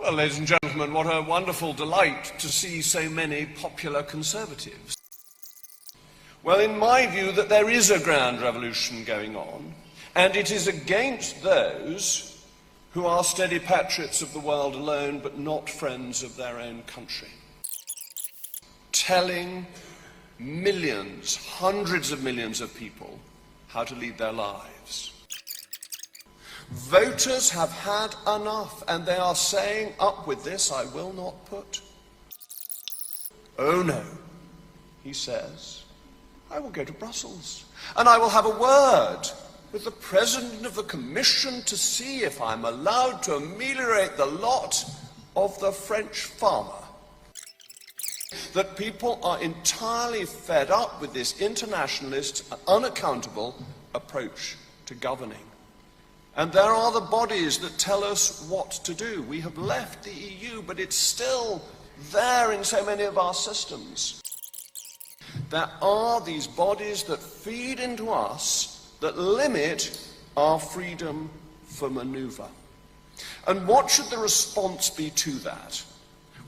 Well, ladies and gentlemen, what a wonderful delight to see so many popular Conservatives. Well, in my view, that there is a grand revolution going on, and it is against those who are steady patriots of the world alone, but not friends of their own country. Telling millions, hundreds of millions of people how to lead their lives. Voters have had enough, and they are saying, up with this, I will not put. Oh no, he says, I will go to Brussels, and I will have a word with the President of the Commission to see if I'm allowed to ameliorate the lot of the French farmer. That people are entirely fed up with this internationalist and unaccountable approach to governing. And there are the bodies that tell us what to do. We have left the EU, but it's still there in so many of our systems. There are these bodies that feed into us, that limit our freedom for manoeuvre. And what should the response be to that?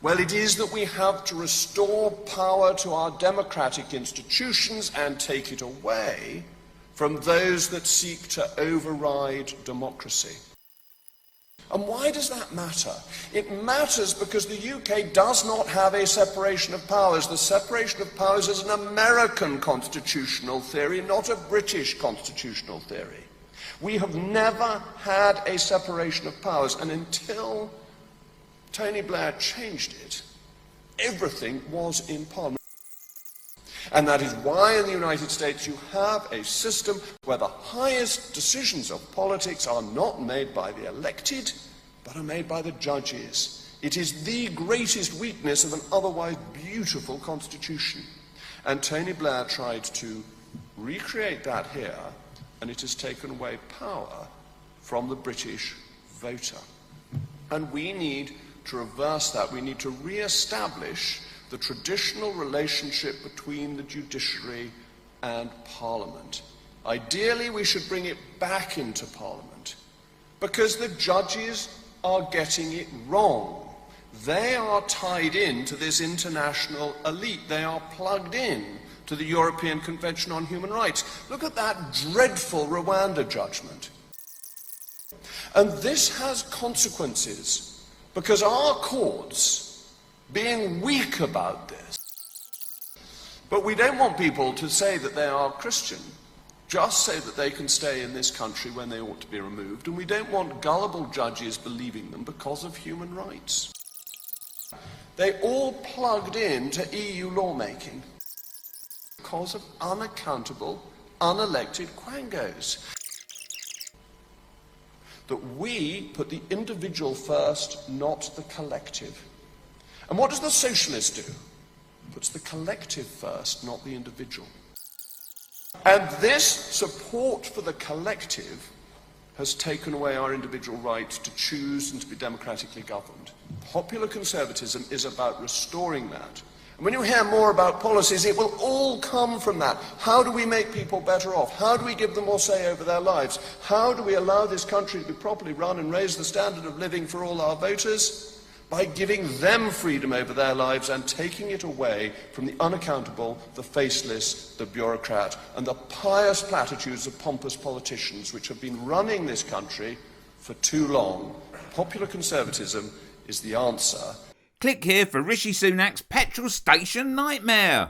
Well, it is that we have to restore power to our democratic institutions and take it away from those that seek to override democracy. And why does that matter? It matters because the UK does not have a separation of powers. The separation of powers is an American constitutional theory, not a British constitutional theory. We have never had a separation of powers, and until Tony Blair changed it, everything was in Parliament. And that is why in the United States you have a system where the highest decisions of politics are not made by the elected, but are made by the judges. It is the greatest weakness of an otherwise beautiful constitution. And Tony Blair tried to recreate that here, and it has taken away power from the British voter. And we need to reverse that. We need to re-establish the traditional relationship between the judiciary and Parliament. Ideally, we should bring it back into Parliament, because the judges are getting it wrong. They are tied into this international elite. They are plugged in to the European Convention on Human Rights. Look at that dreadful Rwanda judgment. And this has consequences, because our courts, being weak about this. But we don't want people to say that they are Christian, just say that they can stay in this country when they ought to be removed, and we don't want gullible judges believing them because of human rights. They all plugged into EU lawmaking because of unaccountable, unelected quangos. That we put the individual first, not the collective. And what does the socialist do? Puts the collective first, not the individual. And this support for the collective has taken away our individual right to choose and to be democratically governed. Popular conservatism is about restoring that. And when you hear more about policies, it will all come from that. How do we make people better off? How do we give them more say over their lives? How do we allow this country to be properly run and raise the standard of living for all our voters? By giving them freedom over their lives and taking it away from the unaccountable, the faceless, the bureaucrat, and the pious platitudes of pompous politicians which have been running this country for too long. Popular conservatism is the answer. Click here for Rishi Sunak's petrol station nightmare.